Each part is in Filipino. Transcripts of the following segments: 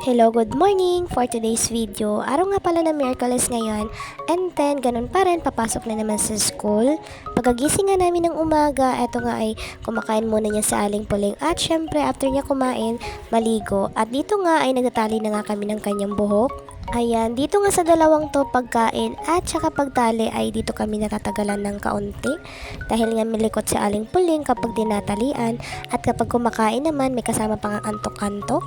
Hello, good morning! For today's video, araw nga pala ng Miraculous ngayon, and then ganun pa rin, papasok na naman sa school. Pagkagising nga namin ng umaga, eto nga ay kumakain muna niya sa aling puling at syempre after niya kumain, maligo. At dito nga ay nagtatali na nga kami ng kanyang buhok. Ayan, dito nga sa dalawang to pagkain at saka pagtali ay dito kami natatagalan ng kaunti dahil nga milikot sa aling puling kapag dinatalian at kapag kumakain naman may kasama pang antok-antok.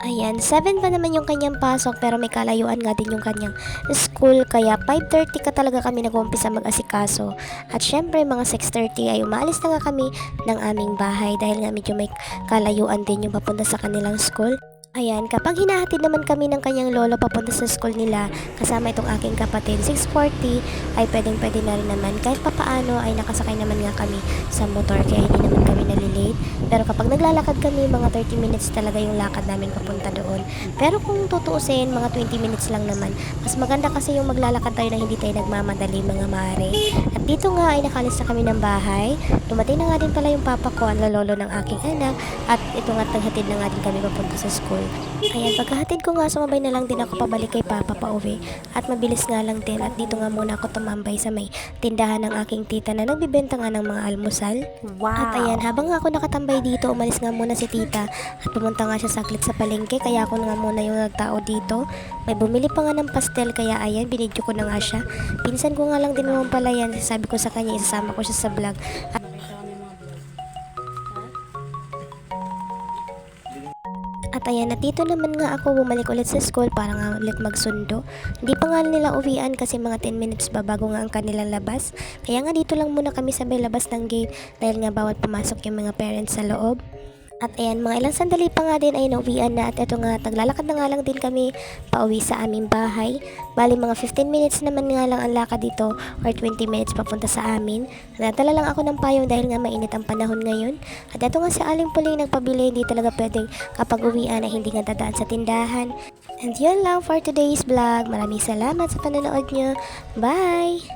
Ayan, 7 pa naman yung kanyang pasok pero may kalayuan nga din yung kanyang school kaya 5:30 ka talaga kami nag-uumpisa mag-asikaso. At syempre mga 6:30 ay umaalis na nga kami ng aming bahay dahil nga medyo may kalayuan din yung papunta sa kanilang school. Ayan, kapag hinahatid naman kami ng kanyang lolo papunta sa school nila, kasama itong aking kapatid, 6:40, ay pwedeng-pwede na rin naman. Kahit papaano ay nakasakay naman nga kami sa motor kaya hindi naman kami nalilate. Pero kapag naglalakad kami, mga 30 minutes talaga yung lakad namin papunta doon. Pero kung tutuusin, mga 20 minutes lang naman. Mas maganda kasi yung maglalakad tayo na hindi tayo nagmamadali mga mare. At dito nga ay nakalis na kami ng bahay. Dumating na nga din pala yung papa ko, ang lolo ng aking anak. At ito nga taghatid na nga din kami papunta sa school. Ayan, pagkahatid ko nga, sumabay na lang din ako pabalik kay Papa pauwi. At mabilis nga lang din at dito nga muna ako tumambay sa may tindahan ng aking tita na nagbibenta nga ng mga almusal. Wow! At ayan, habang ako nakatambay dito, umalis nga muna si tita at pumunta nga siya saglit sa palengke kaya ako na nga muna yung nagtao dito. May bumili pa nga ng pastel kaya ayan, binidyo ko na nga siya. Pinsan ko nga lang din naman pala yan, sabi ko sa kanya, isasama ko siya sa vlog. At ayan, at dito naman nga ako bumalik ulit sa school para nga ulit magsundo. Hindi pa nga nila uwian kasi mga 10 minutes ba bago nga ang kanilang labas. Kaya nga dito lang muna kami sabay labas ng gate dahil nga bawat pumasok yung mga parents sa loob. At ayan, mga ilang sandali pa nga din ay nauwian na at eto nga, naglalakad na nga lang din kami pauwi sa aming bahay. Bali mga 15 minutes naman nga lang ang lakad dito or 20 minutes papunta sa amin. Nadala lang ako ng payong dahil nga mainit ang panahon ngayon. At eto nga si Aling Puling nagpabili, hindi talaga pwedeng kapag uwian ay hindi nga dadaan sa tindahan. And yun lang for today's vlog. Maraming salamat sa panonood nyo. Bye!